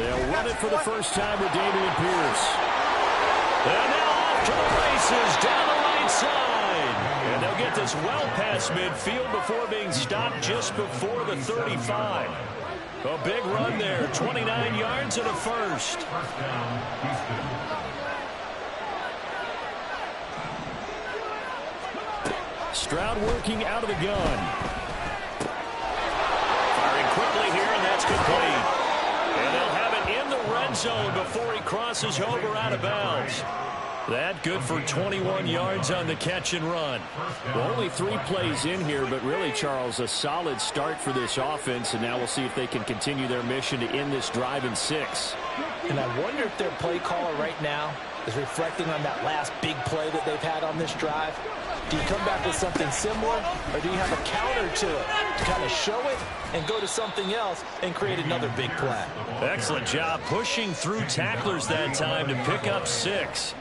They'll run it for the first time with Dameon Pierce. And now off to the races down the right side. And they'll get this well past midfield before being stopped just before the 35. A big run there, 29 yards and a first. Stroud working out of the gun. Firing quickly here, and that's complete. And they'll have it in the red zone before he crosses over out of bounds. That good for 21 yards on the catch and run. Well, only 3 plays in here, but really, Charles, a solid start for this offense, and now we'll see if they can continue their mission to end this drive in 6. And I wonder if their play caller right now is reflecting on that last big play that they've had on this drive. Do you come back with something similar, or do you have a counter to it to kind of show it and go to something else and create another big play? Excellent job pushing through tacklers that time to pick up 6.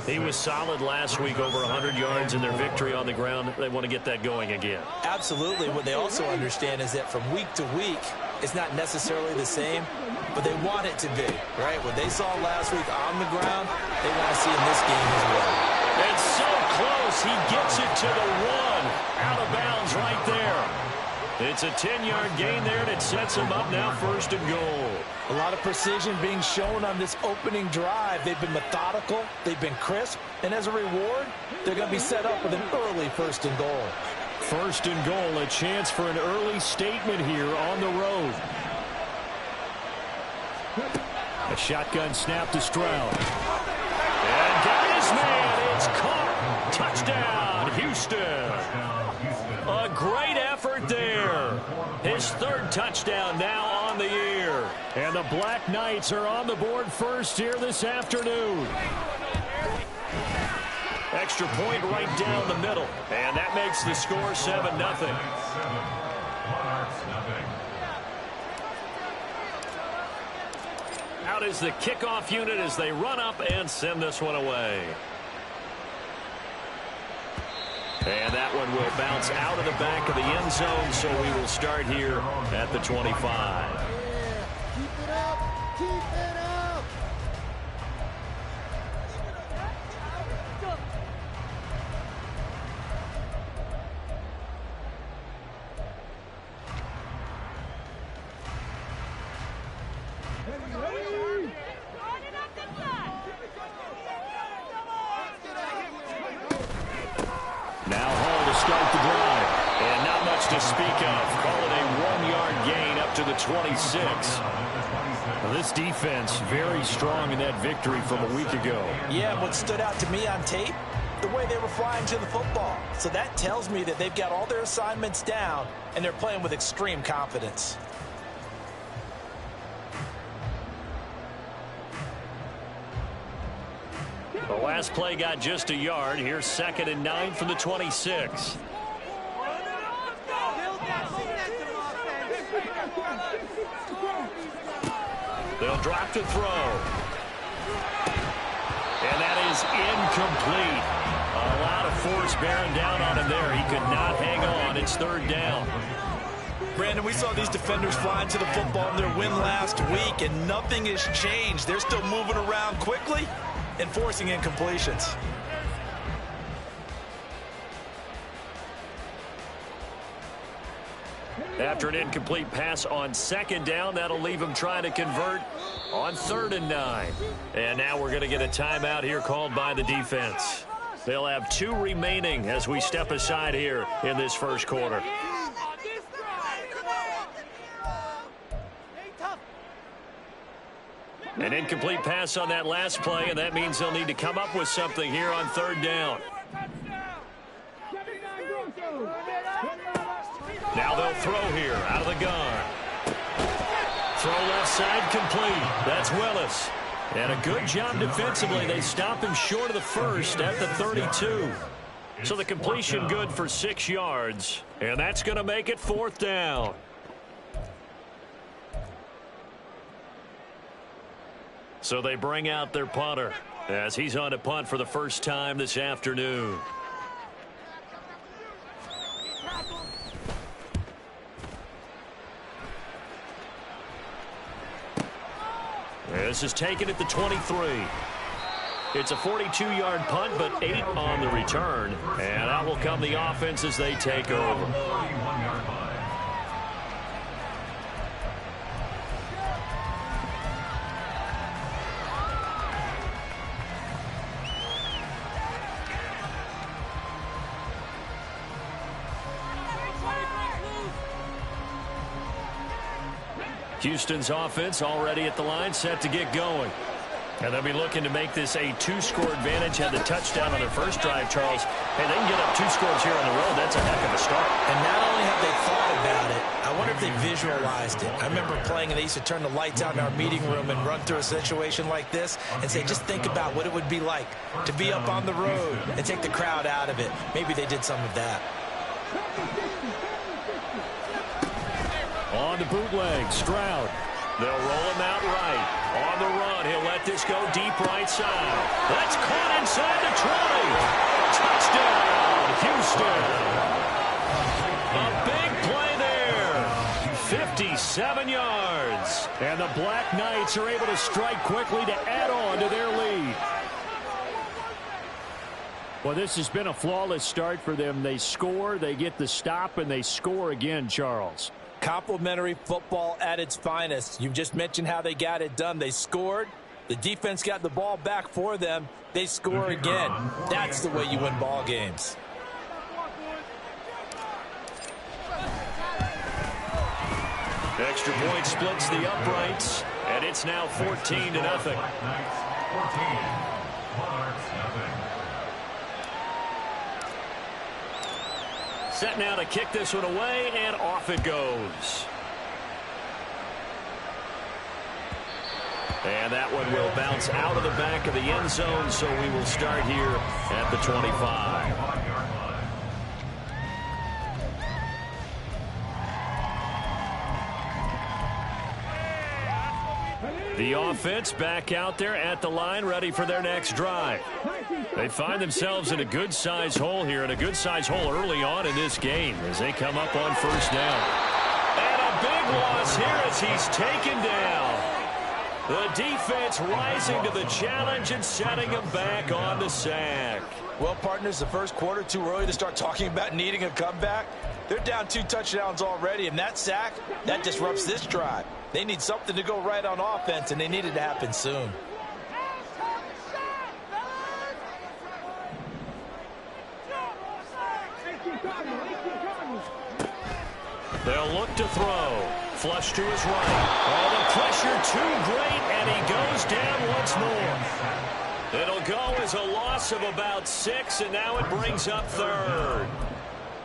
He was solid last week, over 100 yards in their victory on the ground. They want to get that going again. Absolutely. What they also understand is that from week to week, it's not necessarily the same, but they want it to be, right? What they saw last week on the ground, they want to see in this game as well. It's so close. He gets it to the 1. Out of bounds right there. It's a 10-yard gain there, and it sets him up now 1st and goal. A lot of precision being shown on this opening drive. They've been methodical, they've been crisp, and as a reward, they're going to be set up with an early 1st and goal. 1st and goal, a chance for an early statement here on the road. A shotgun snap to Stroud. And got his man. It's caught. Touchdown, Houston. A great effort there. His 3rd touchdown now on the year. And the Black Knights are on the board first here this afternoon. Extra point right down the middle. And that makes the score 7-0. Out is the kickoff unit as they run up and send this one away. And that one will bounce out of the back of the end zone, so we will start here at the 25. Yeah, keep it up, keep it up. Now Hall to start the drive. And not much to speak of. Call it a 1-yard gain up to the 26. Well, this defense very strong in that victory from a week ago. Yeah, what stood out to me on tape, the way they were flying to the football. So that tells me that they've got all their assignments down, and they're playing with extreme confidence. The last play got just a yard. Here's 2nd and 9 from the 26. They'll drop to throw. And that is incomplete. A lot of force bearing down on him there. He could not hang on. It's 3rd down. Brandon, we saw these defenders flying to the football in their win last week, and nothing has changed. They're still moving around quickly and forcing incompletions. After an incomplete pass on 2nd down, that'll leave him trying to convert on 3rd and 9. And now we're going to get a timeout here called by the defense. They'll have 2 remaining as we step aside here in this 1st quarter. An incomplete pass on that last play, and that means they'll need to come up with something here on 3rd down. Now they'll throw here out of the gun. Throw left side complete. That's Willis. And a good job defensively. They stop him short of the 1st at the 32. So the completion good for 6 yards. And that's going to make it 4th down. So they bring out their punter as he's on to punt for the first time this afternoon. This is taken at the 23. It's a 42-yard punt, but 8 on the return. And out will come the offense as they take over. Houston's offense already at the line, set to get going. And they'll be looking to make this a 2-score advantage. Had the touchdown on their first drive, Charles. Hey, they can get up 2 scores here on the road. That's a heck of a start. And not only have they thought about it, I wonder if they visualized it. I remember playing, and they used to turn the lights out in our meeting room and run through a situation like this and say, just think about what it would be like to be up on the road and take the crowd out of it. Maybe they did some of that. On the bootleg, Stroud. They'll roll him out right. On the run, he'll let this go deep right side. That's caught inside the 20. Touchdown, Houston. A big play there. 57 yards. And the Black Knights are able to strike quickly to add on to their lead. Well, this has been a flawless start for them. They score, they get the stop, and they score again, Charles. Complimentary football at its finest. You've just mentioned how they got it done. They scored. The defense got the ball back for them. They score again. That's the way you win ball games. Extra point splits the uprights, and it's now 14-0. Set now to kick this one away, and off it goes. And that one will bounce out of the back of the end zone, so we will start here at the 25. The offense back out there at the line, ready for their next drive. They find themselves in a good-sized hole here, and a good-sized hole early on in this game as they come up on first down. And a big loss here as he's taken down. The defense rising to the challenge and setting him back on the sack. Well, partners, the first quarter, too early to start talking about needing a comeback. They're down 2 touchdowns already, and that sack, that disrupts this drive. They need something to go right on offense, and they need it to happen soon. They'll look to throw. Flush to his right. Oh, the pressure too great, and he goes down once more. It'll go as a loss of about 6, and now it brings up third.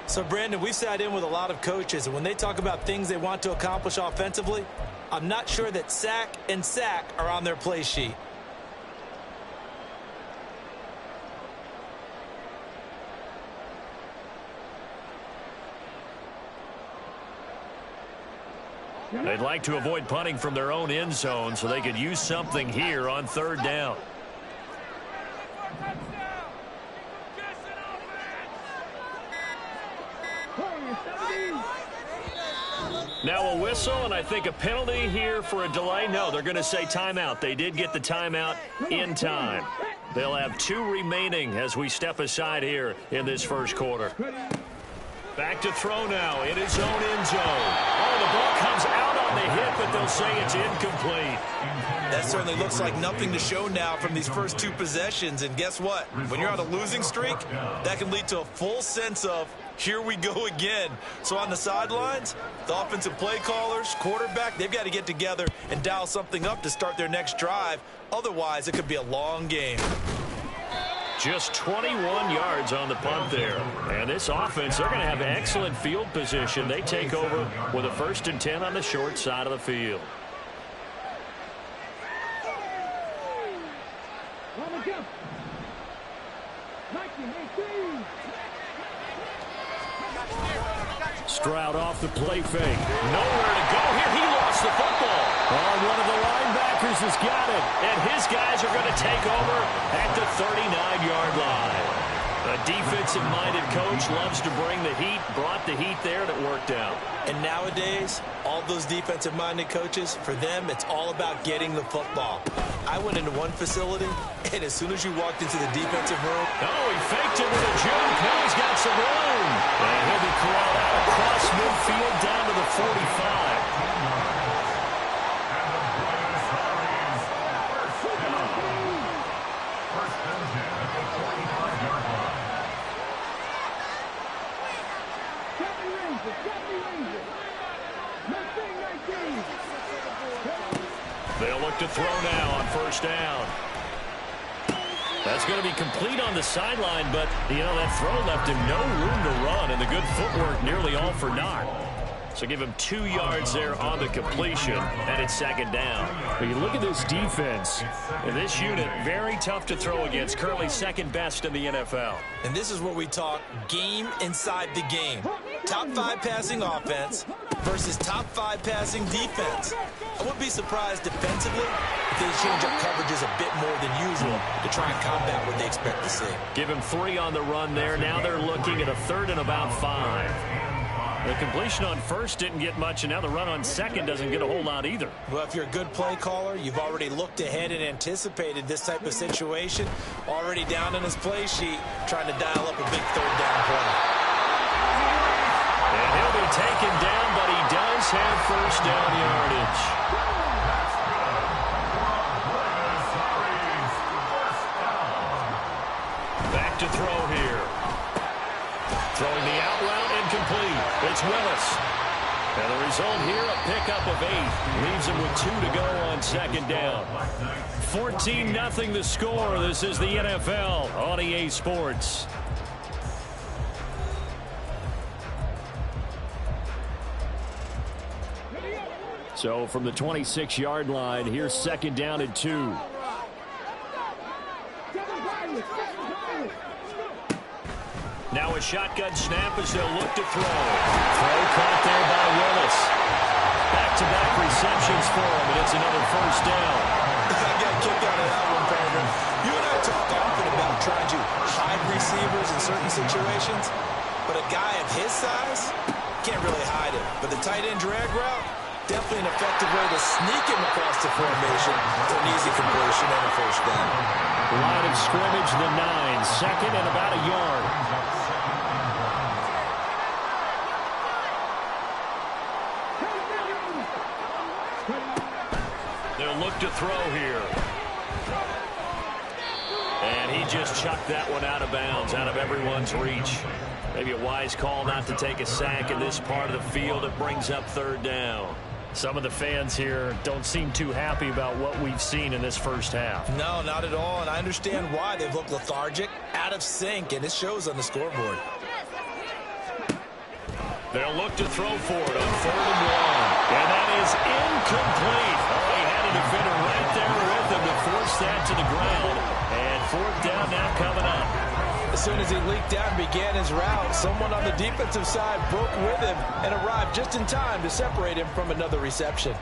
So, Brandon, we sat in with a lot of coaches, and when they talk about things they want to accomplish offensively, I'm not sure that sack and sack are on their play sheet. They'd like to avoid punting from their own end zone so they could use something here on third down. Now a whistle, and I think a penalty here for a delay. No, they're going to say timeout. They did get the timeout in time. They'll have 2 remaining as we step aside here in this first quarter. Back to throw now in his own end zone. Oh, the ball comes out on the hit, but they'll say it's incomplete. That certainly looks like nothing to show now from these first 2 possessions. And guess what? When you're on a losing streak, that can lead to a full sense of, here we go again. So on the sidelines, the offensive play callers, quarterback, they've got to get together and dial something up to start their next drive. Otherwise, it could be a long game. Just 21 yards on the punt there. And this offense, they're going to have excellent field position. They take over with a 1st and 10 on the short side of the field. Stroud off the play fake. Nowhere to go here. He lost the football. Oh, one of the linebackers has got it. And his guys are going to take over at the 39-yard line. A defensive-minded coach loves to bring the heat, brought the heat there, and it worked out. And nowadays, all those defensive-minded coaches, for them, it's all about getting the football. I went into one facility, and as soon as you walked into the defensive room... Oh, he faked it with a jump. Now he's got some room. And he'll be corralled out across midfield down to the 45. They'll look to throw now on first down. That's going to be complete on the sideline, but, you know, that throw left him no room to run, and the good footwork nearly all for naught. So give him 2 yards there on the completion, and it's second down. But you look at this defense, and this unit, very tough to throw against, currently second best in the NFL. And this is where we talk game inside the game. Top 5 passing offense versus top 5 passing defense. I wouldn't be surprised defensively if they change up coverages a bit more than usual to try and combat what they expect to see. Give him 3 on the run there. Now they're looking at a third and about 5. The completion on first didn't get much, and now the run on second doesn't get a whole lot either. Well, if you're a good play caller, you've already looked ahead and anticipated this type of situation. Already down on his play sheet, trying to dial up a big third down play. And he'll be taken down, but he does have first down yardage. Back to throw here. Throwing the out route, incomplete. It's Willis. And the result here, a pickup of 8. Leaves him with 2 to go on second down. 14-0 the score. This is the NFL on EA Sports. So from the 26-yard line, here's second down and 2. Now a shotgun snap as they'll look to throw. Throw caught there by Willis. Back-to-back receptions for him, and it's another first down. I got a kick out of that one, partner. You and I talk often about trying to hide receivers in certain situations, but a guy of his size can't really hide him. But the tight end drag route, definitely an effective way to sneak him across the formation for an easy completion and a first down. Line of scrimmage, the 9. Second and about a yard. They'll look to throw here. And he just chucked that one out of bounds, out of everyone's reach. Maybe a wise call not to take a sack in this part of the field. It brings up third down. Some of the fans here don't seem too happy about what we've seen in this first half. No, not at all, and I understand why. They've looked lethargic, out of sync, and it shows on the scoreboard. They'll look to throw for it on 3rd and 1. And that is incomplete. Oh, he had a defender right there with him to force that to the ground. And 4th down now coming up. As soon as he leaked out and began his route, someone on the defensive side broke with him and arrived just in time to separate him from another reception.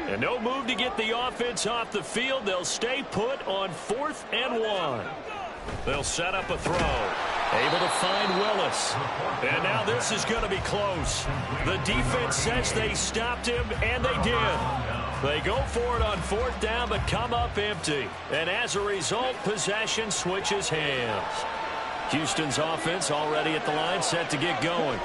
And no move to get the offense off the field. They'll stay put on 4th and 1. They'll set up a throw. Able to find Willis. And now this is going to be close. The defense says they stopped him, and they did. They go for it on 4th down, but come up empty. And as a result, possession switches hands. Houston's offense already at the line, set to get going.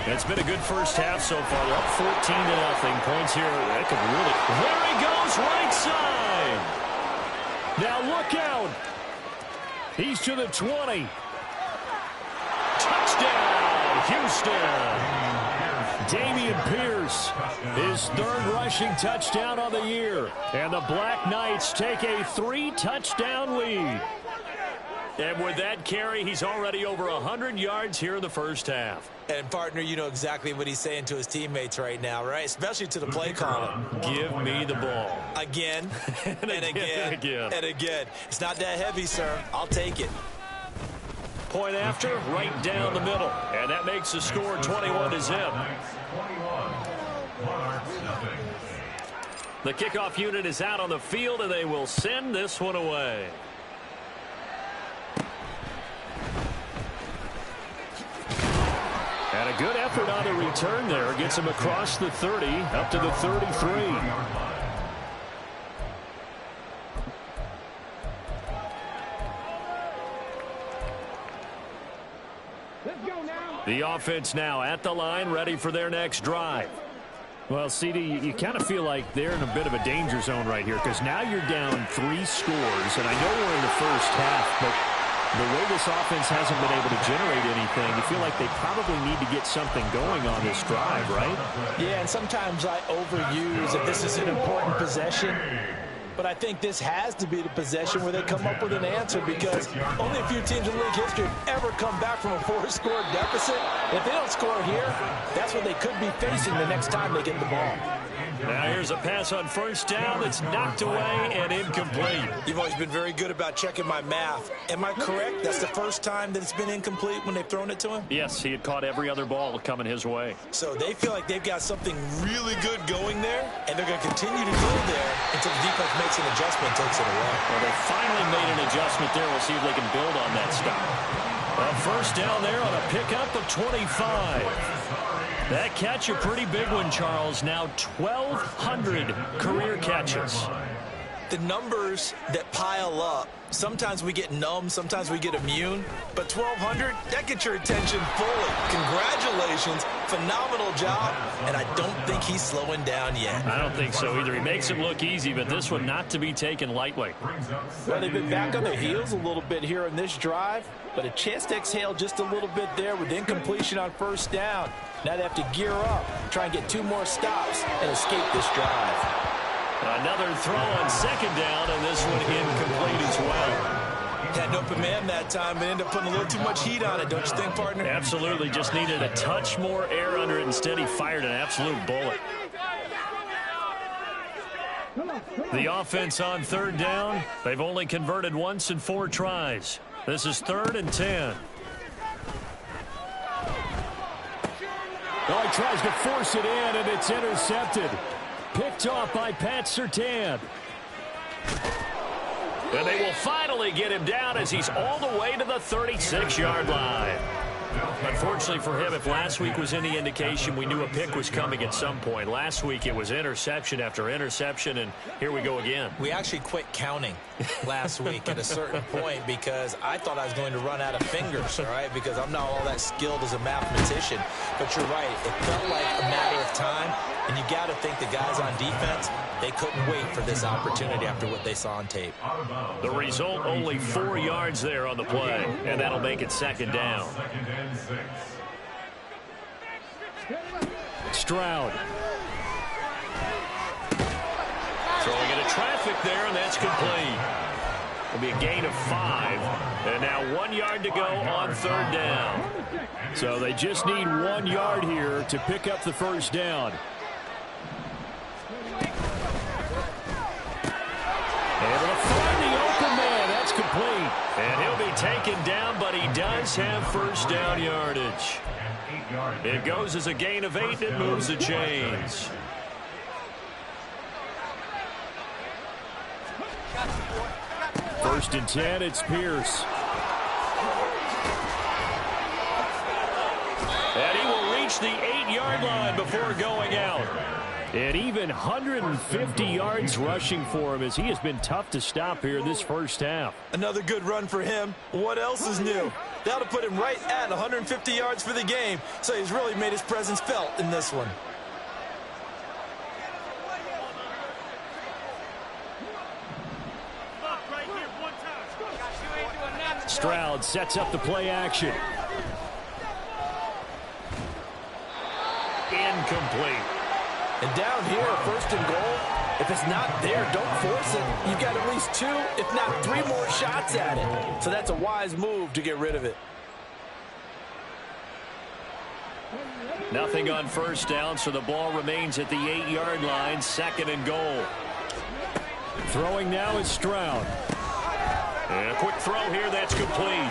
It's been a good first half so far. They're up 14-0. Points here. That could really... There he goes, right side. Now look out. He's to the 20. Touchdown, Houston. Dameon Pierce, his 3rd rushing touchdown on the year. And the Black Knights take a 3-touchdown lead. And with that carry, he's already over 100 yards here in the first half. And, partner, you know exactly what he's saying to his teammates right now, right? Especially to the play caller. Give me the ball. Again, and again, and again. It's not that heavy, sir. I'll take it. Point after, right down the middle. And that makes the score 21-0. The kickoff unit is out on the field, and they will send this one away. Good effort on the return there. Gets him across the 30, up to the 33. The offense now at the line, ready for their next drive. Well, CD, you kind of feel like they're in a bit of a danger zone right here because now you're down 3 scores, and I know we're in the first half, but the way this offense hasn't been able to generate anything, you feel like they probably need to get something going on this drive, right? Yeah, and sometimes I overuse if this is an important possession. But I think this has to be the possession where they come up with an answer because only a few teams in league history have ever come back from a 4-score deficit. If they don't score here, that's what they could be facing the next time they get the ball. Now here's a pass on first down that's knocked away and incomplete. You've always been very good about checking my math. Am I correct? That's the first time that it's been incomplete when they've thrown it to him? Yes, he had caught every other ball coming his way. So they feel like they've got something really good going there, and they're going to continue to go there until the defense makes an adjustment, takes it away. Well, they finally made an adjustment there. We'll see if they can build on that stop. First down there on a pickup of 25. That catch, a pretty big one, Charles. Now 1,200 career catches. The numbers that pile up, sometimes we get numb, sometimes we get immune, but 1,200, that gets your attention fully. Congratulations, phenomenal job, and I don't think he's slowing down yet. I don't think so either. He makes it look easy, but this one not to be taken lightly. Well, they've been back on their heels a little bit here in this drive, but a chance to exhale just a little bit there with incompletion on first down. Now they have to gear up, try and get 2 more stops, and escape this drive. Another throw on second down, and this one incomplete as well. Had an open man that time, but ended up putting a little too much heat on it, don't you think, partner? Absolutely. Just needed a touch more air under it. Instead, he fired an absolute bullet. The offense on third down. They've only converted once in 4 tries. This is 3rd and 10. Oh, he tries to force it in, and it's intercepted. Picked off by Pat Surtain. And they will finally get him down as he's all the way to the 36-yard line. Unfortunately for him, if last week was any indication, we knew a pick was coming at some point. Last week it was interception after interception, and here we go again. We actually quit counting last week at a certain point because I thought I was going to run out of fingers, all right, because I'm not all that skilled as a mathematician. But you're right. It felt like a matter of time, and you got to think the guys on defense, they couldn't wait for this opportunity after what they saw on tape. The result, only 4 yards there on the play, and that'll make it 2nd down. Stroud. Throwing into traffic there, and that's complete. It'll be a gain of 5. And now 1 yard to go on 3rd down. So they just need 1 yard here to pick up the first down. Able to find the open man. That's complete. And he'll be taken down, but he does have first down yardage. It goes as a gain of 8 and moves the chains. First and 10, it's Pierce. And he will reach the 8-yard line before going out. And even 150 yards rushing for him as he has been tough to stop here this first half. Another good run for him. What else is new? That'll put him right at 150 yards for the game. So he's really made his presence felt in this one. Stroud sets up the play action. Incomplete. And down here, 1st and goal, if it's not there, don't force it. You've got at least 2, if not 3 more shots at it. So that's a wise move to get rid of it. Nothing on first down, so the ball remains at the 8-yard line, 2nd and goal. Throwing now is Stroud. And a quick throw here, that's complete.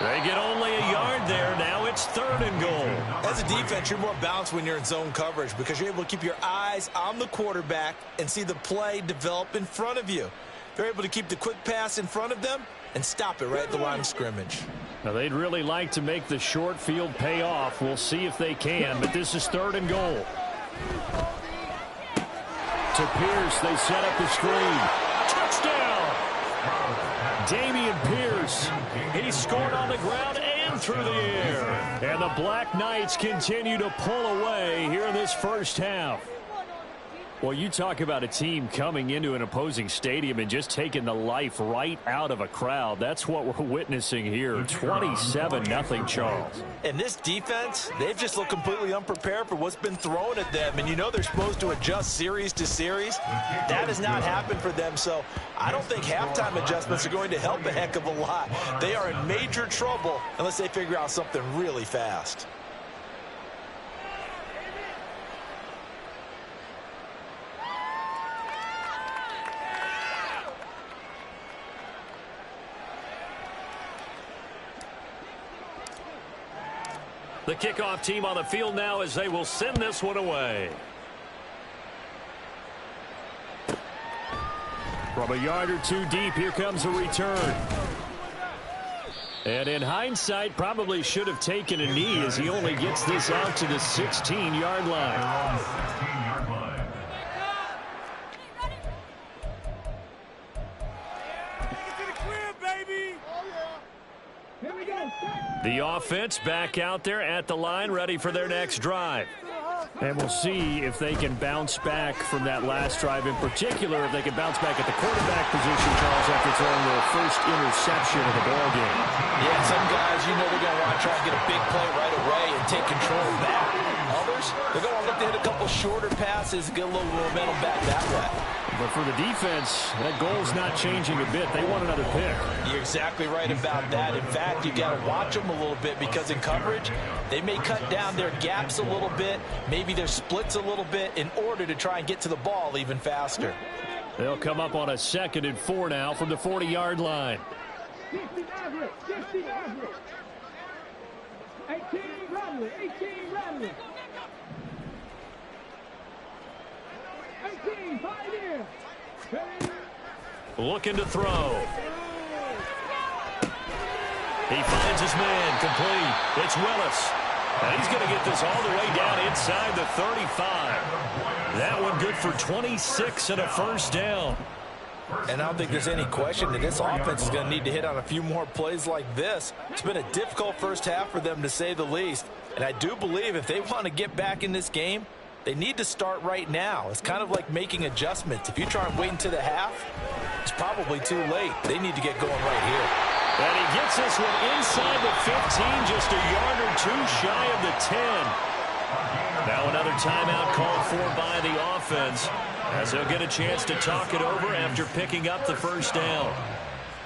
They get only a yard there. Now it's 3rd and goal. As a defense, you're more balanced when you're in zone coverage because you're able to keep your eyes on the quarterback and see the play develop in front of you. They're able to keep the quick pass in front of them, and stop it right at the line of scrimmage. Now, they'd really like to make the short field pay off. We'll see if they can, but this is 3rd and goal. To Pierce, they set up the screen. Touchdown! Dameon Pierce. He scored on the ground and through the air. And the Black Knights continue to pull away here in this first half. Well, you talk about a team coming into an opposing stadium and just taking the life right out of a crowd. That's what we're witnessing here. 27-0, Charles. And this defense, they've just looked completely unprepared for what's been thrown at them. And you know they're supposed to adjust series to series. That has not happened for them. So I don't think halftime adjustments are going to help a heck of a lot. They are in major trouble unless they figure out something really fast. The kickoff team on the field now as they will send this one away. From a yard or two deep, here comes a return. And in hindsight, probably should have taken a knee as he only gets this out to the 16-yard line. The offense back out there at the line, ready for their next drive. And we'll see if they can bounce back from that last drive, in particular, if they can bounce back at the quarterback position, Charles, after throwing their first interception of the ball game. Yeah, some guys, you know they're going to want to try and get a big play right away and take control back. Others, they're going to look to hit a couple shorter passes, get a little momentum back that way. But for the defense, that goal's not changing a bit. They want another pick. You're exactly right about that. In fact, you got to watch them a little bit because in coverage, they may cut down their gaps a little bit, maybe their splits a little bit in order to try and get to the ball even faster. They'll come up on a 2nd and 4 now from the 40-yard line. 18 Ramley. 18 Pioneer. Looking to throw. He finds his man, complete. It's Willis. And he's going to get this all the way down inside the 35. That one good for 26 and a first down. And I don't think there's any question that this offense is going to need to hit on a few more plays like this. It's been a difficult first half for them, to say the least. And I do believe if they want to get back in this game, they need to start right now. It's kind of like making adjustments. If you try and wait until the half, it's probably too late. They need to get going right here. And he gets this one inside the 15, just a yard or two shy of the 10. Now another timeout called for by the offense, as they'll get a chance to talk it over after picking up the first down.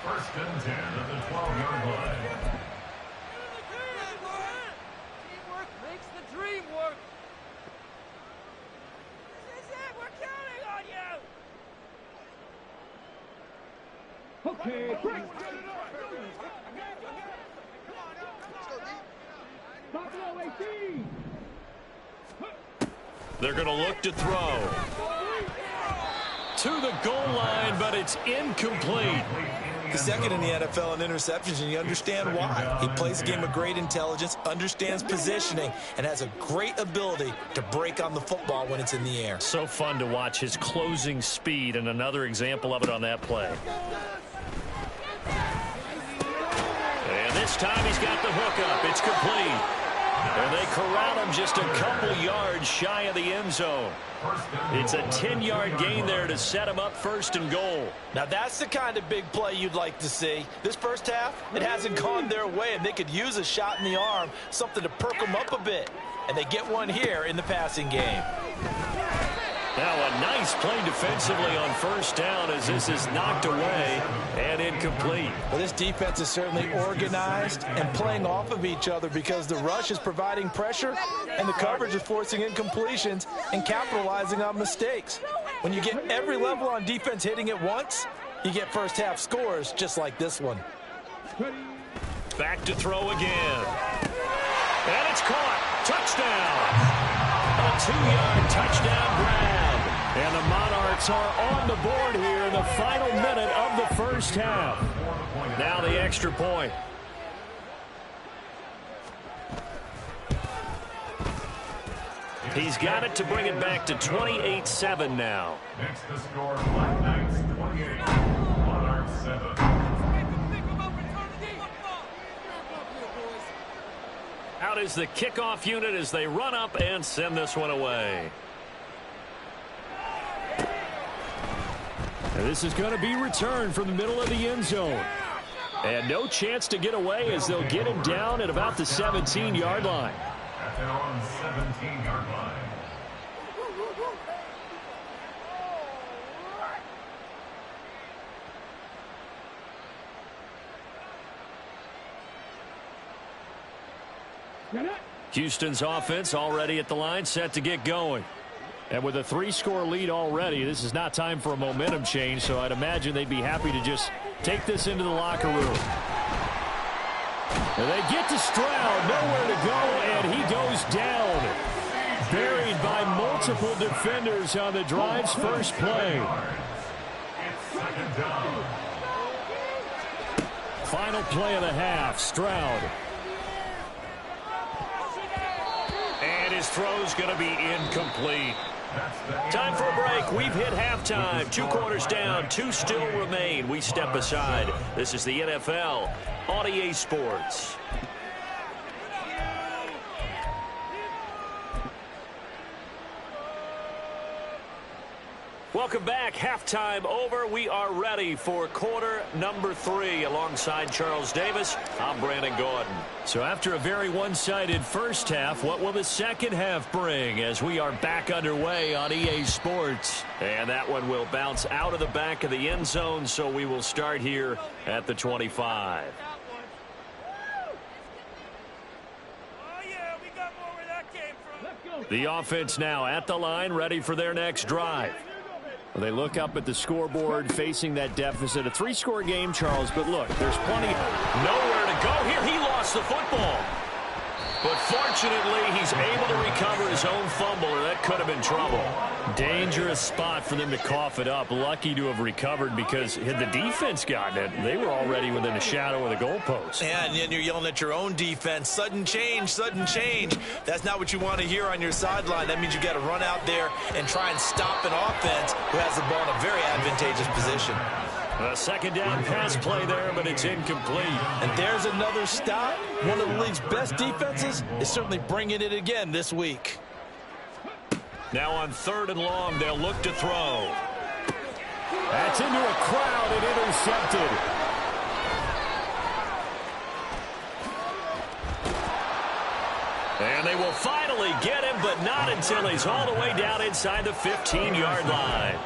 1st and 10 at the 12-yard line. Teamwork makes the dream work. This is it. We're counting on you. Okay, break. Buffalo 18. They're going to look to throw. To the goal line, but it's incomplete. The second in the NFL in interceptions, and you understand why. He plays a game of great intelligence, understands positioning, and has a great ability to break on the football when it's in the air. So fun to watch his closing speed, and another example of it on that play. And this time he's got the hookup. It's complete. And they corral him just a couple yards shy of the end zone. It's a 10-yard gain there to set him up 1st and goal. Now that's the kind of big play you'd like to see. This first half, it hasn't gone their way, and they could use a shot in the arm, something to perk them up a bit. And they get one here in the passing game. Now a nice play defensively on 1st down as this is knocked away and incomplete. Well, this defense is certainly organized and playing off of each other because the rush is providing pressure and the coverage is forcing incompletions and capitalizing on mistakes. When you get every level on defense hitting at once, you get first half scores just like this one. Back to throw again. And it's caught. Touchdown. A 2-yard touchdown grab. And the Monarchs are on the board here in the final minute of the first half. Now the extra point. He's got it to bring it back to 28-7 now. Next to score, Black Knights 28, Monarchs 7. Out is the kickoff unit as they run up and send this one away. And this is going to be returned from the middle of the end zone. And no chance to get away as they'll get him down at about the 17-yard line. At their own 17-yard line. Houston's offense already at the line, set to get going. And with a 3-score lead already, this is not time for a momentum change, so I'd imagine they'd be happy to just take this into the locker room. And they get to Stroud, nowhere to go, and he goes down. Buried by multiple defenders on the drive's first play. Final play of the half, Stroud. And his throw's going to be incomplete. Time for a break. We've hit halftime. 2 quarters down. 2 still remain. We step aside. This is the NFL on EA Sports. Welcome back. Halftime over. We are ready for quarter number 3. Alongside Charles Davis, I'm Brandon Gordon. So after a very one-sided first half, what will the second half bring as we are back underway on EA Sports? And that one will bounce out of the back of the end zone, so we will start here at the 25. The offense now at the line, ready for their next drive. Well, they look up at the scoreboard facing that deficit. A 3-score game, Charles, but look, there's plenty. Nowhere to go here. He lost the football. But fortunately, he's able to recover his own fumble, or that could have been trouble. Dangerous spot for them to cough it up. Lucky to have recovered because had the defense gotten it, they were already within a shadow of the goalpost. Yeah, and then you're yelling at your own defense. Sudden change, sudden change. That's not what you want to hear on your sideline. That means you got to run out there and try and stop an offense who has the ball in a very advantageous position. A second down pass play there, but it's incomplete. And there's another stop. One of the league's best defenses is certainly bringing it again this week. Now on 3rd and long, they'll look to throw. That's into a crowd and intercepted. And they will finally get him, but not until he's all the way down inside the 15-yard line.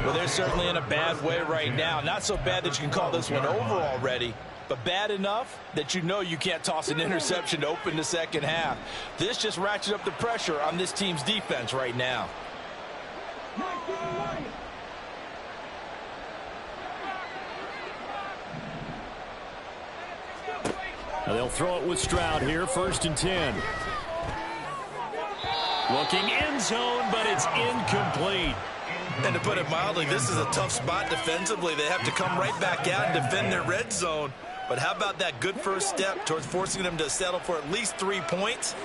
Well, they're certainly in a bad way right now. Not so bad that you can call this one over already, but bad enough that you know you can't toss an interception to open the second half. This just ratchets up the pressure on this team's defense right now. They'll throw it with Stroud here, 1st and 10. Looking end zone, but it's incomplete. And to put it mildly, this is a tough spot defensively. They have to come right back out and defend their red zone. But how about that good first step towards forcing them to settle for at least 3 points?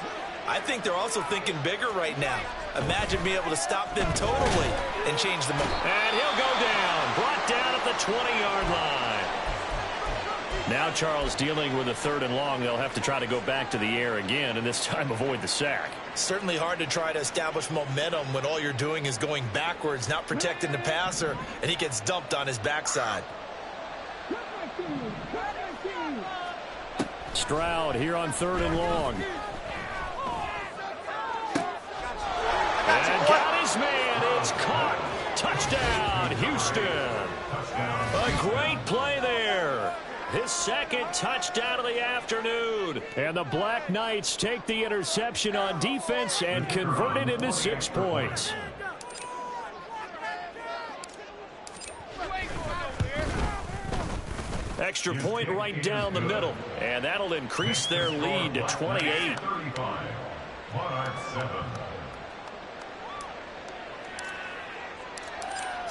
I think they're also thinking bigger right now. Imagine being able to stop them totally and change the moment. And he'll go down, brought down at the 20-yard line. Now Charles dealing with a 3rd and long. They'll have to try to go back to the air again, and this time avoid the sack. Certainly hard to try to establish momentum when all you're doing is going backwards, not protecting the passer, and he gets dumped on his backside. Stroud here on 3rd and long. And got his man. It's caught. Touchdown, Houston. A great play there. His 2nd touchdown of the afternoon. And the Black Knights take the interception on defense and convert it into 6 points. Extra point right down the middle. And that'll increase their lead to 28. Monarchs 7.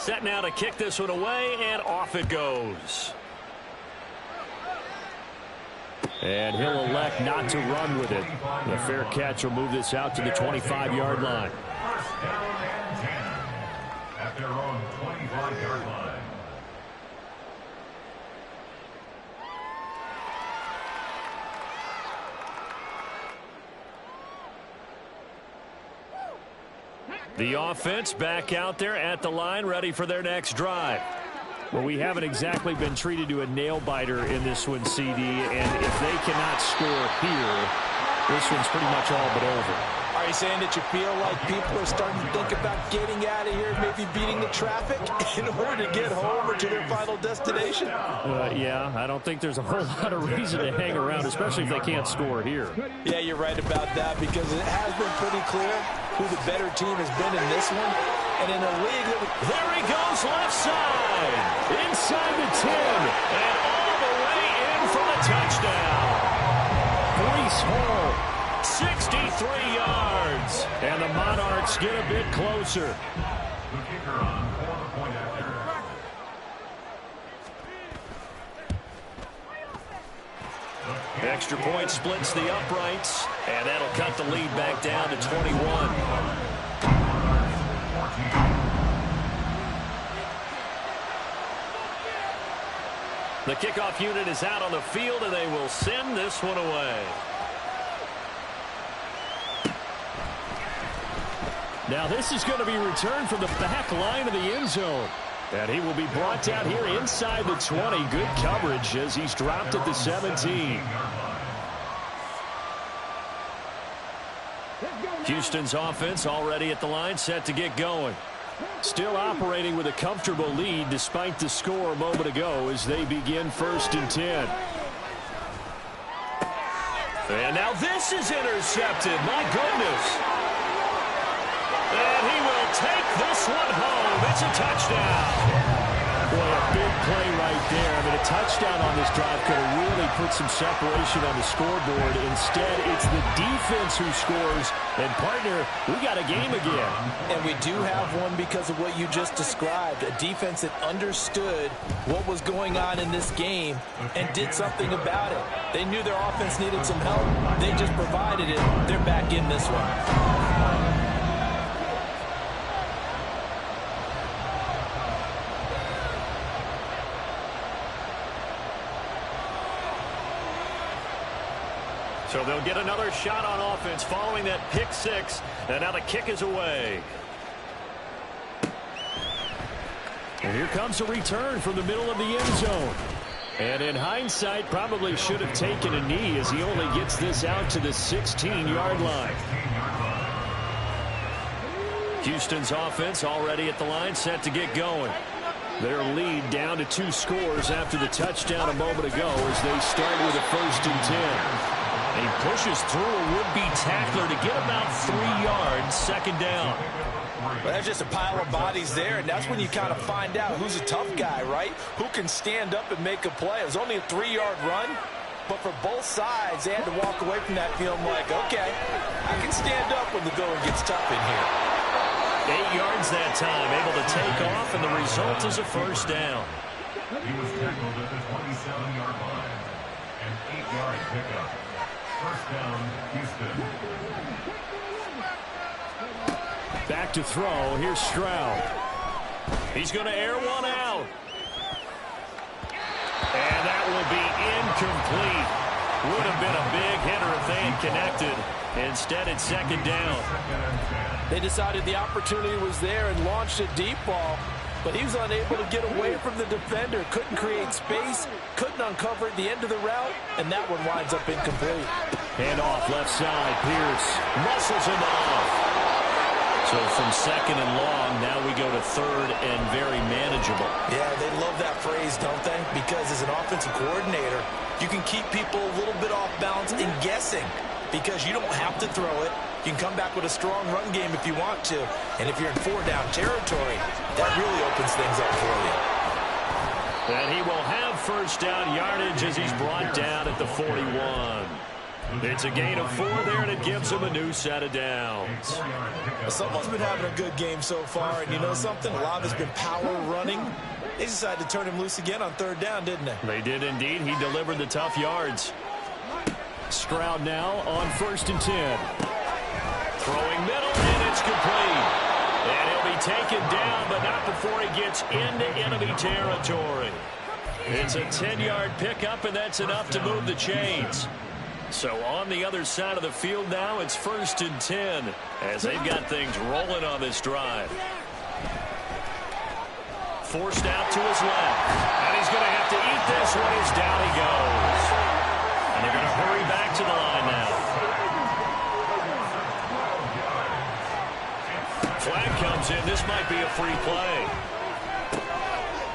set now to kick this one away, and off it goes. And he'll elect not to run with it. The fair catch will move this out to the 25-yard line. First down and 10 at their own 25-yard line. The offense back out there at the line, ready for their next drive. Well, we haven't exactly been treated to a nail-biter in this one, CD, and if they cannot score here, this one's pretty much all but over. Are you saying that you feel like people are starting to think about getting out of here, maybe beating the traffic in order to get home or to their final destination? Yeah, I don't think there's a whole lot of reason to hang around, especially if they can't score here. Yeah, you're right about that, because it has been pretty clear who the better team has been in this one. And in a league that... There he goes, left side. Inside the 10. And all the way in for the touchdown. Breece Hall, 63 yards. And the Monarchs get a bit closer. The kicker on for the point after. Extra point splits the uprights. And that'll cut the lead back down to 21. The kickoff unit is out on the field, and they will send this one away. Now this is going to be returned from the back line of the end zone. And he will be brought down here inside the 20. Good coverage as he's dropped at the 17. Houston's offense already at the line, set to get going. Still operating with a comfortable lead despite the score a moment ago as they begin 1st and 10. And now this is intercepted. My goodness. And he will take this one home. It's a touchdown. Boy, a big play right there. I mean, a touchdown on this drive could have really put some separation on the scoreboard. Instead, it's the defense who scores. And, partner, we got a game again. And we do have one because of what you just described. A defense that understood what was going on in this game and did something about it. They knew their offense needed some help. They just provided it. They're back in this one. So they'll get another shot on offense following that pick six. And now the kick is away. And here comes a return from the middle of the end zone. And in hindsight, probably should have taken a knee as he only gets this out to the 16-yard line. Houston's offense already at the line, set to get going. Their lead down to 2 scores after the touchdown a moment ago as they start with a 1st and 10. And he pushes through a would-be tackler to get about 3 yards, 2nd down. Well, there's just a pile of bodies there, and that's when you kind of find out who's a tough guy, right? Who can stand up and make a play. It was only a 3-yard run, but for both sides, they had to walk away from that feeling like, okay, I can stand up when the going gets tough in here. 8 yards that time, able to take off, and the result is a 1st down. He was tackled at the 27-yard line. An 8-yard pickup. 1st down, Houston. Back to throw. Here's Stroud. He's going to air one out. And that will be incomplete. Would have been a big hitter if they had connected. Instead, it's 2nd down. They decided the opportunity was there and launched a deep ball, but he was unable to get away from the defender. Couldn't create space, couldn't uncover at the end of the route, and that one winds up incomplete. Hand off left side. Pierce muscles him off. So from 2nd and long, now we go to 3rd and very manageable. Yeah, they love that phrase, don't they? Because as an offensive coordinator, you can keep people a little bit off balance and guessing because you don't have to throw it. You can come back with a strong run game if you want to. And if you're in 4-down territory, that really opens things up for you. And he will have 1st down yardage as he's brought down at the 41. The It's a gain of 4 there, and it gives them a new set of downs. Someone's been having a good game so far, and you know something? A lot of it's been power running. They decided to turn him loose again on 3rd down, didn't they? They did indeed. He delivered the tough yards. Stroud now on 1st and 10. Throwing middle, and it's complete. And he'll be taken down, but not before he gets into enemy territory. It's a 10-yard pickup, and that's enough to move the chains. So on the other side of the field now, it's 1st and 10 as they've got things rolling on this drive. Forced out to his left. And he's going to have to eat this one as down he goes. And they're going to hurry back to the line now. Flag comes in. This might be a free play.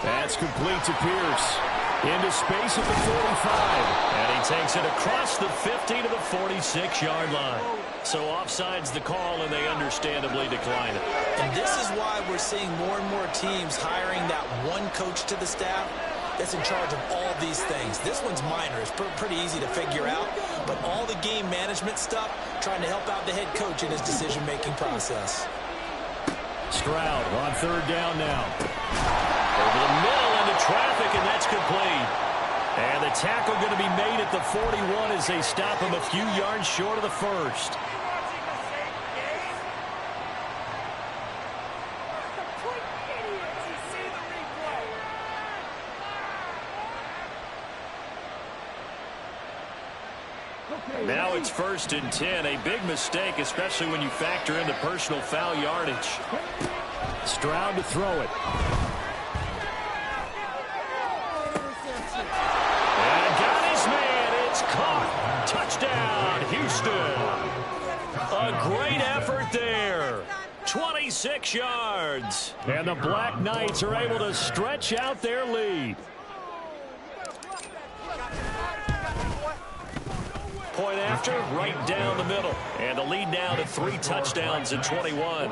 That's complete to Pierce. Into space at the 45. And he takes it across the 50 to the 46-yard line. So offside's the call, and they understandably decline it. And this is why we're seeing more and more teams hiring that one coach to the staff that's in charge of all these things. This one's minor. It's pretty easy to figure out. But all the game management stuff, trying to help out the head coach in his decision-making process. Stroud on 3rd down now. Over the middle into traffic, and that's complete. And the tackle going to be made at the 41 as they stop him a few yards short of the first. Now it's 1st and 10. A big mistake, especially when you factor in the personal foul yardage. Stroud to throw it. And got his man. It's caught. Touchdown, Houston. A great effort there. 26 yards. And the Black Knights are able to stretch out their lead. Point after, right down the middle. And the lead now to 3 touchdowns in 21.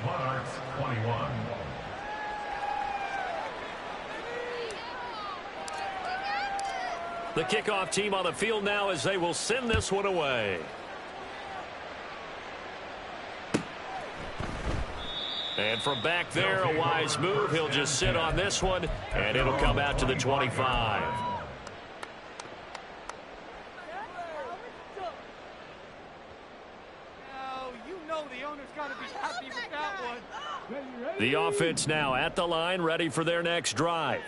Monarchs 21. The kickoff team on the field now as they will send this one away. And from back there, a wise move. He'll just sit on this one, and it'll come out to the 25. The offense now at the line, ready for their next drive.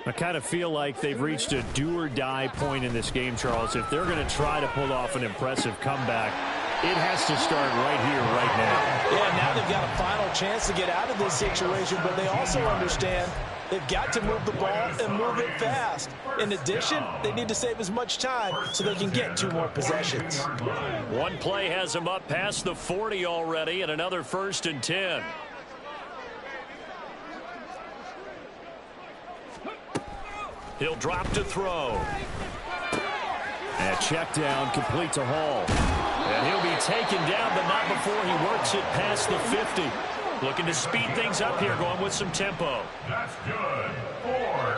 I kind of feel like they've reached a do-or-die point in this game, Charles. If they're going to try to pull off an impressive comeback, it has to start right here, right now. Yeah, now they've got a final chance to get out of this situation, but they also understand they've got to move the ball and move it fast. In addition, they need to save as much time so they can get 2 more possessions. One play has them up past the 40 already, and another 1st and 10. He'll drop to throw. And check down, complete to Hall. And he'll be taken down, but not before he works it past the 50. Looking to speed things up here, going with some tempo. That's good. 4-8.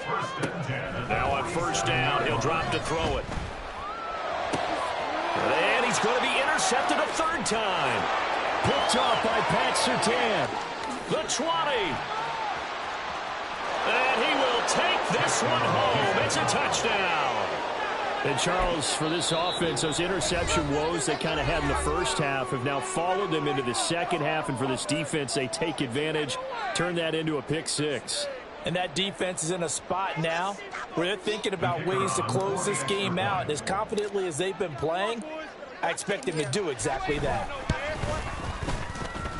1st and 10. Now on 1st down, he'll drop to throw it. And he's going to be intercepted a 3rd time. Picked off by Pat Surtain. The 20. And he will take this one home. It's a touchdown. And Charles, for this offense, those interception woes they kind of had in the first half have now followed them into the second half. And for this defense, they take advantage, turn that into a pick 6. And that defense is in a spot now where they're thinking about ways to close this game out. And as confidently as they've been playing, I expect them to do exactly that.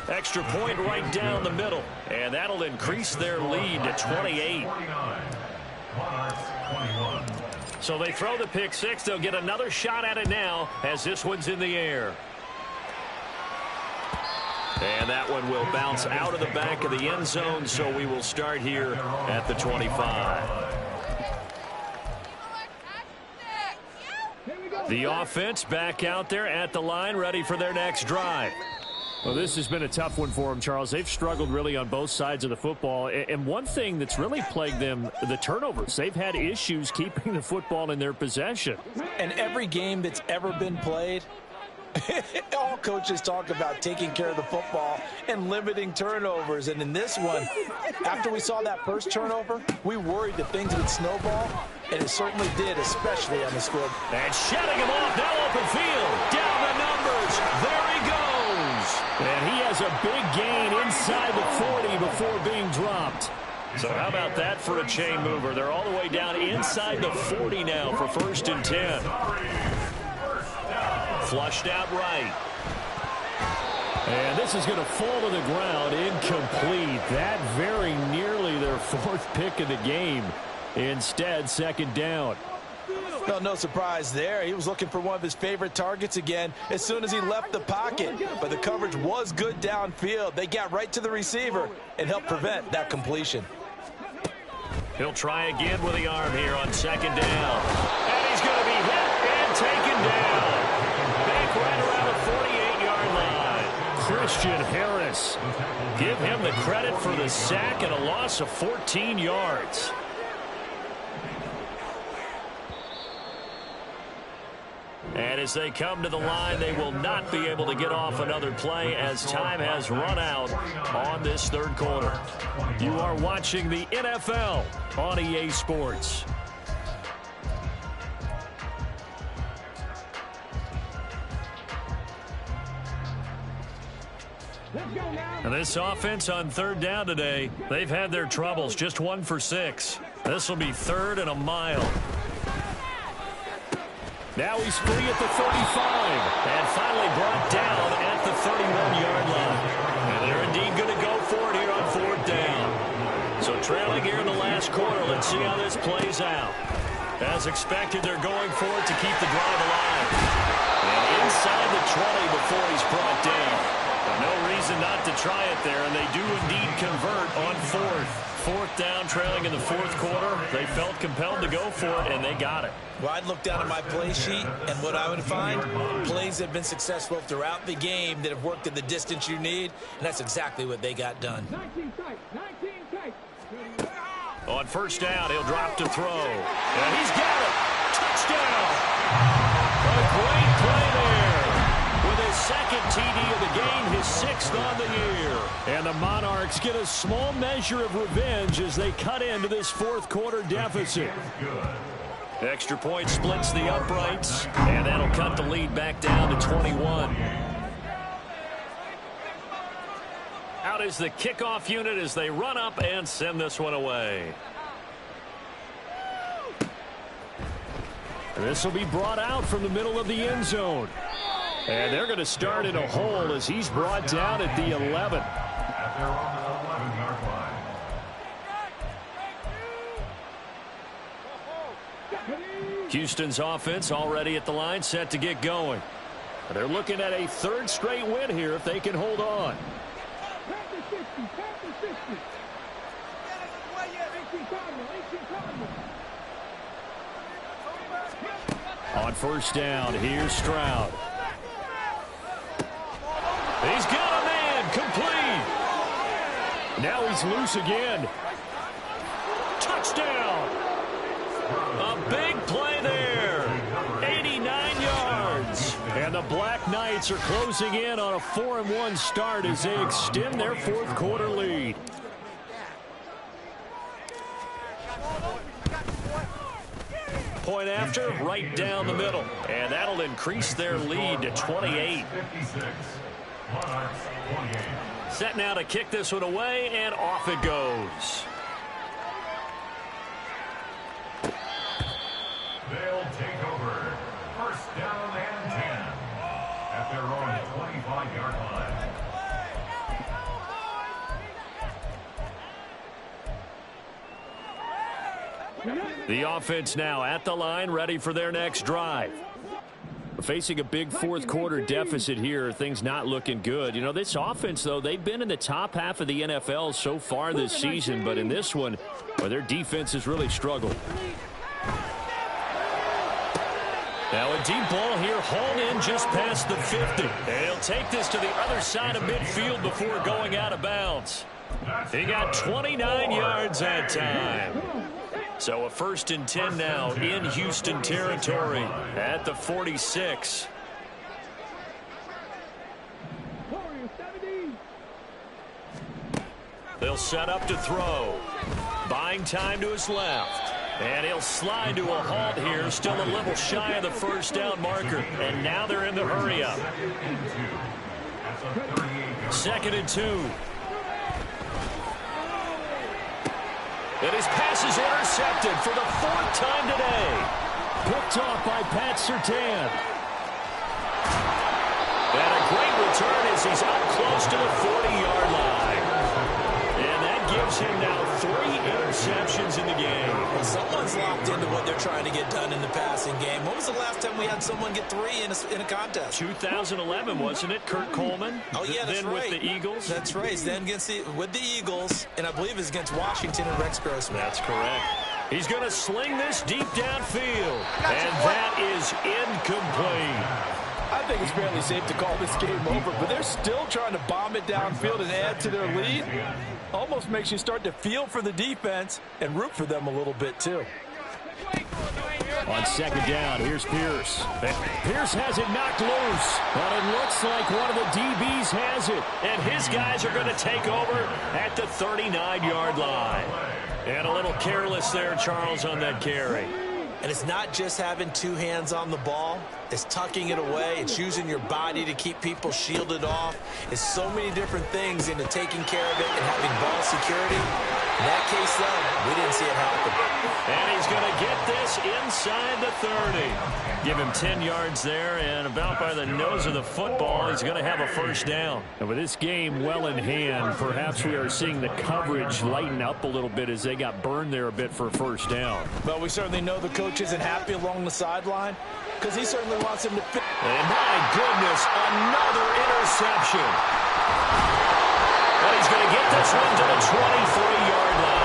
Extra point right down the middle. And that'll increase their lead to 28. So they throw the pick 6. They'll get another shot at it now as this one's in the air. And that one will bounce out of the back of the end zone, so we will start here at the 25. The offense back out there at the line, ready for their next drive. Well, this has been a tough one for them, Charles. They've struggled really on both sides of the football. And one thing that's really plagued them, the turnovers. They've had issues keeping the football in their possession. And every game that's ever been played, all coaches talk about taking care of the football and limiting turnovers. And in this one, after we saw that first turnover, we worried that things would snowball, and it certainly did, especially on the score. And shutting him off, now open field. Down the numbers. There he goes. And he has a big gain inside the 40 before being dropped. So how about that for a chain mover? They're all the way down inside the 40 now for 1st and 10. Flushed out right. And this is going to fall to the ground, incomplete. That very nearly their 4th pick of the game. Instead, 2nd down. Well, no surprise there. He was looking for one of his favorite targets again as soon as he left the pocket. But the coverage was good downfield. They got right to the receiver and helped prevent that completion. He'll try again with the arm here on 2nd down. And he's going to be hit and taken down. Back right around the 48-yard line. Christian Harris. Give him the credit for the sack and a loss of 14 yards. And as they come to the line, they will not be able to get off another play as time has run out on this 3rd quarter. You are watching the NFL on EA Sports. And this offense on 3rd down today, they've had their troubles, just 1 for 6. This will be 3rd and a mile. Now he's free at the 35 and finally brought down at the 31-yard line. And they're indeed going to go for it here on 4th down. So trailing here in the last quarter, let's see how this plays out. As expected, they're going for it to keep the drive alive. And inside the 20 before he's brought down. But no reason not to try it there, and they do indeed convert on 4th. 4th down, trailing in the 4th quarter. They felt compelled to go for it, and they got it. Well, I'd look down at my play sheet, and what I would find, plays have been successful throughout the game that have worked at the distance you need, and that's exactly what they got done. 19 tight. On 1st down, he'll drop to throw. And he's got it. Touchdown. A great play there. With his 2nd TD of the game, his 6th on the year. And the Monarchs get a small measure of revenge as they cut into this 4th quarter deficit. Extra point splits the uprights, and that'll cut the lead back down to 21. Out is the kickoff unit as they run up and send this one away. This will be brought out from the middle of the end zone. And they're going to start in a hole as he's brought down at the 11. At their own 11-yard line. Houston's offense already at the line, set to get going. They're looking at a 3rd straight win here if they can hold on. On 1st down, here's Stroud. He's got a man, complete. Now he's loose again. Touchdown. A big play there. 89 yards. And the Black Knights are closing in on a 4-1 start as they extend their 4th quarter lead. Point after, right down the middle. And that'll increase their lead to 28. 56. Monarchs 28. Set now to kick this one away, and off it goes. They'll take over. 1st down and 10. At their own 25-yard line. The offense now at the line, ready for their next drive. Facing a big 4th quarter deficit here, things not looking good. You know, this offense, though, they've been in the top half of the NFL so far this season, but in this one, well, their defense has really struggled. Now a deep ball here, hauled in just past the 50. And he'll take this to the other side of midfield before going out of bounds. He got 29 yards that time. So a 1st and 10 now in Houston territory at the 46. They'll set up to throw. Buying time to his left. And he'll slide to a halt here, still a little shy of the 1st down marker. And now they're in the hurry up. 2nd and 2. And his pass is intercepted for the 4th time today. Picked off by Pat Surtain. And a great return as he's up close to the 40-yard line. And that gives him now 3 interceptions in the game. Well, someone's locked into what they're trying to get done in the passing game. When was the last time we had someone get 3 in a contest? 2011, wasn't it? Kurt Coleman? Oh, yeah, that's then right. With the Eagles? That's right. Then with the Eagles, and I believe it's against Washington and Rex Grossman. That's correct. He's going to sling this deep downfield. And that is incomplete. I think it's fairly safe to call this game over, but they're still trying to bomb it downfield and add to their lead. Almost makes you start to feel for the defense and root for them a little bit, too. On 2nd down, here's Pierce. Pierce has it knocked loose, but it looks like one of the DBs has it. And his guys are going to take over at the 39-yard line. And a little careless there, Charles, on that carry. And it's not just having 2 hands on the ball. It's tucking it away. It's using your body to keep people shielded off. It's so many different things into taking care of it and having ball security. In that case, though, we didn't see it happen. And he's going to get this inside the 30. Give him 10 yards there, and about by the nose of the football, he's going to have a 1st down. And with this game well in hand, perhaps we are seeing the coverage lighten up a little bit as they got burned there a bit for a 1st down. But we certainly know the coach isn't happy along the sideline because he certainly wants him to fit. And my goodness, another interception. And he's going to get this one to the 23-yard line.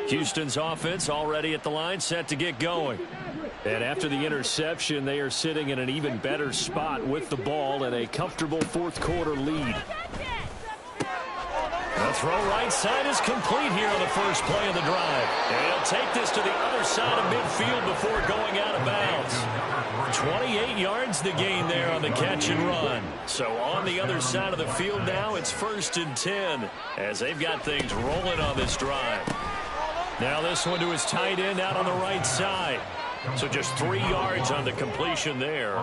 Houston's offense already at the line, set to get going. And after the interception, they are sitting in an even better spot with the ball and a comfortable 4th quarter lead. The throw right side is complete here on the first play of the drive. And he'll take this to the other side of midfield before going out of bounds. 28 yards the gain there on the catch and run. So on the other side of the field now, it's 1st and 10 as they've got things rolling on this drive. Now this one to his tight end out on the right side. So just 3 yards on the completion there.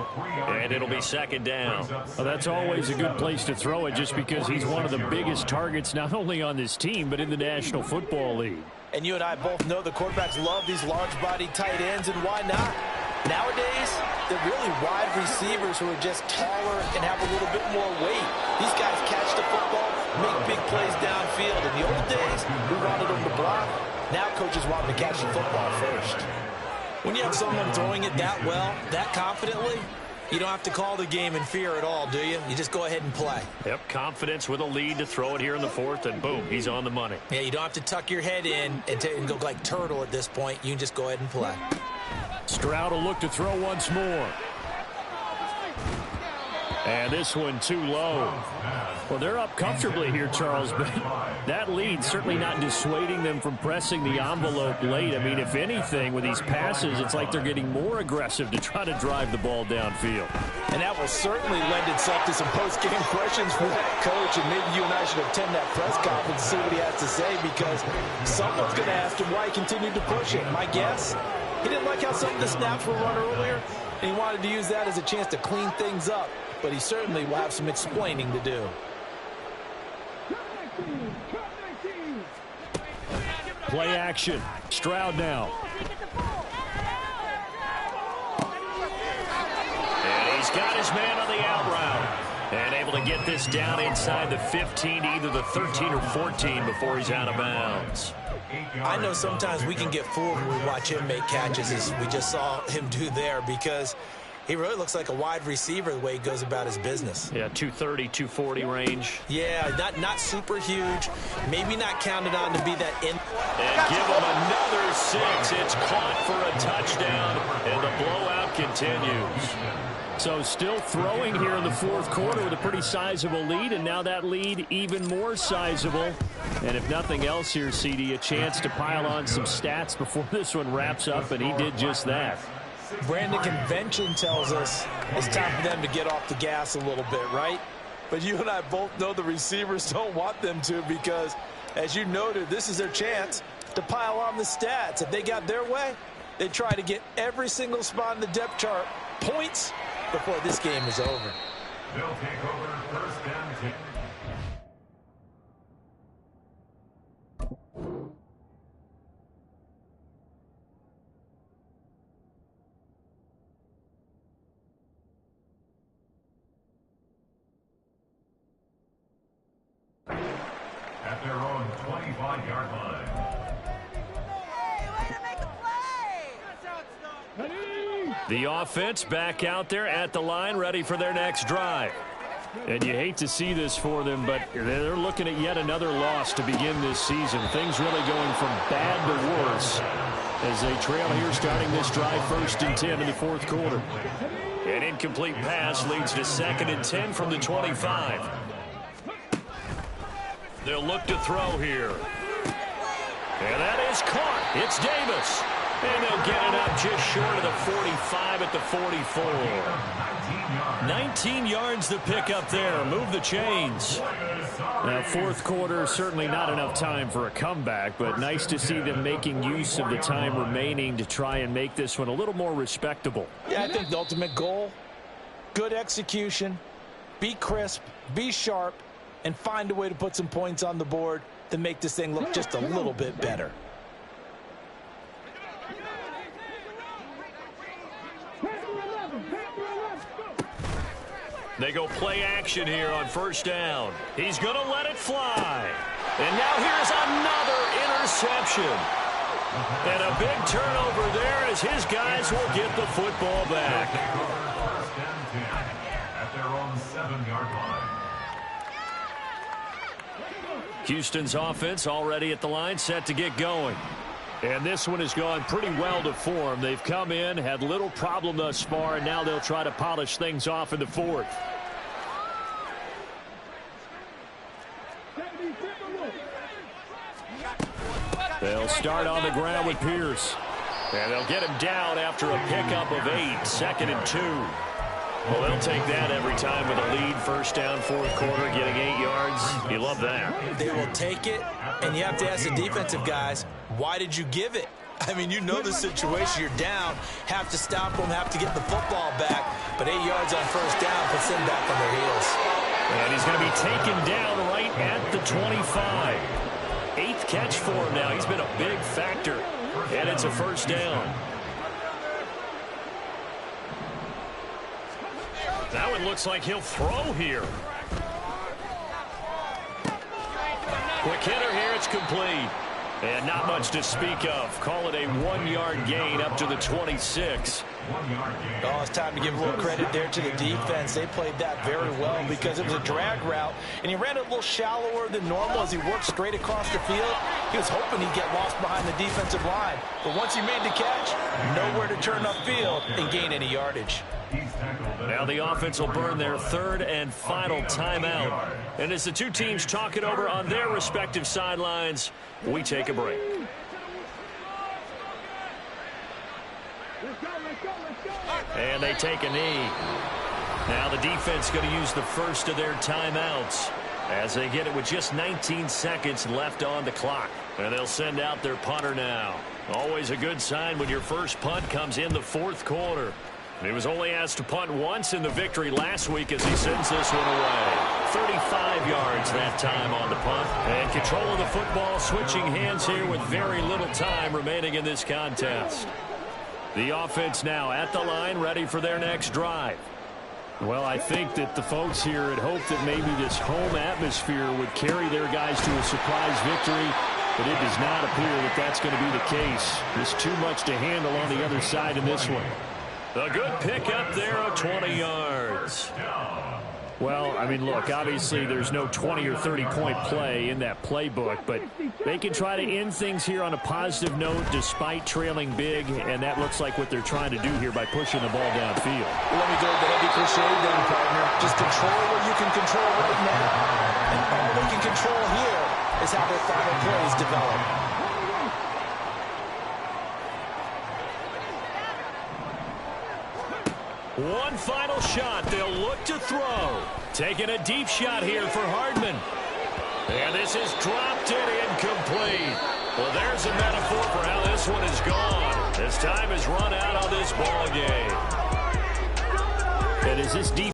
And it'll be 2nd down. Well, that's always a good place to throw it just because he's one of the biggest targets not only on this team but in the National Football League. And you and I both know the quarterbacks love these large-bodied tight ends, and why not? Nowadays, they're really wide receivers who are just taller and have a little bit more weight. These guys catch the football, make big plays downfield. In the old days, we wanted them to block. Now coaches want them to catch the football first. When you have someone throwing it that well, that confidently, you don't have to call the game in fear at all, do you? You just go ahead and play. Yep, confidence with a lead to throw it here in the 4th, and boom, he's on the money. Yeah, you don't have to tuck your head in and go like turtle at this point. You can just go ahead and play. Stroud will look to throw once more. And this one too low. Well, they're up comfortably here, Charles, but that lead certainly not dissuading them from pressing the envelope late. I mean, if anything, with these passes, it's like they're getting more aggressive to try to drive the ball downfield. And that will certainly lend itself to some post-game questions for that coach, and maybe you and I should attend that press conference and see what he has to say, because someone's going to ask him why he continued to push it. My guess, he didn't like how some of the snaps were run earlier, and he wanted to use that as a chance to clean things up. But he certainly will have some explaining to do. Play action. Stroud now. And he's got his man on the out route. And able to get this down inside the 15 to either the 13 or 14 before he's out of bounds. I know sometimes we can get fooled when we watch him make catches, as we just saw him do there, because He really looks like a wide receiver the way he goes about his business. Yeah, 230, 240 range. Yeah, not super huge. Maybe not counted on to be that in. And give him another 6. It's caught for a touchdown, and the blowout continues. So still throwing here in the fourth quarter with a pretty sizable lead, and now that lead even more sizable. And if nothing else here, CD, a chance to pile on some stats before this one wraps up, and he did just that. Brandon, convention tells us it's time for them to get off the gas a little bit, right? But you and I both know the receivers don't want them to because, as you noted, this is their chance to pile on the stats. If they got their way, they try to get every single spot in the depth chart points before this game is over. They'll take over first down 10. At their own 25-yard line. The offense back out there at the line, ready for their next drive. And you hate to see this for them, but they're looking at yet another loss to begin this season. Things really going from bad to worse as they trail here starting this drive 1st and 10 in the fourth quarter. An incomplete pass leads to 2nd and 10 from the 25. They'll look to throw here. And that is caught. It's Davis. And they'll get it up just short of the 45 at the 44. 19 yards to pick up there. Move the chains. Now, fourth quarter, certainly not enough time for a comeback, but nice to see them making use of the time remaining to try and make this one a little more respectable. Yeah, I think the ultimate goal, good execution, be crisp, be sharp, and find a way to put some points on the board to make this thing look just a little bit better. They go play action here on 1st down. He's going to let it fly. And now here's another interception. And a big turnover there as his guys will get the football back. First down 10 at their own 7-yard line. Houston's offense already at the line, set to get going. And this one has gone pretty well to form. They've come in, had little problem thus far, and now they'll try to polish things off in the fourth. They'll start on the ground with Pierce. And they'll get him down after a pickup of 8, 2nd and 2. Well, they'll take that every time with a lead. 1st down, fourth quarter, getting 8 yards. You love that. They will take it, and you have to ask the defensive guys, why did you give it? I mean, you know the situation. You're down, have to stop them, have to get the football back, but 8 yards on 1st down puts them back on their heels. And he's going to be taken down right at the 25. 8th catch for him now. He's been a big factor, and it's a 1st down. That one looks like he'll throw here. Quick hitter here. It's complete. And not much to speak of. Call it a 1-yard gain up to the 26. Oh, it's time to give a little credit there to the defense. They played that very well because it was a drag route, and he ran it a little shallower than normal as he worked straight across the field. He was hoping he'd get lost behind the defensive line, but once he made the catch, nowhere to turn upfield and gain any yardage. Now the offense will burn their 3rd and final timeout. And as the two teams talk it over on their respective sidelines, we take a break. And they take a knee. Now the defense going to use the first of their timeouts as they get it with just 19 seconds left on the clock. And they'll send out their punter now. Always a good sign when your first punt comes in the fourth quarter. He was only asked to punt once in the victory last week as he sends this one away. 35 yards that time on the punt. And control of the football switching hands here with very little time remaining in this contest. The offense now at the line, ready for their next drive. Well, I think that the folks here had hoped that maybe this home atmosphere would carry their guys to a surprise victory, but it does not appear that that's going to be the case. There's too much to handle on the other side in this one. A good pickup there of 20 yards. Well, I mean, look, obviously there's no 20 or 30-point play in that playbook, but they can try to end things here on a positive note despite trailing big, and that looks like what they're trying to do here by pushing the ball downfield. Let me go with the heavy cliche then, partner. Just control what you can control right now. And all they can control here is how their final plays develop. One final shot. They'll look to throw. Taking a deep shot here for Hardman. And this is dropped and incomplete. Well, there's a metaphor for how this one is gone. As time has run out on this ball game. And as this defense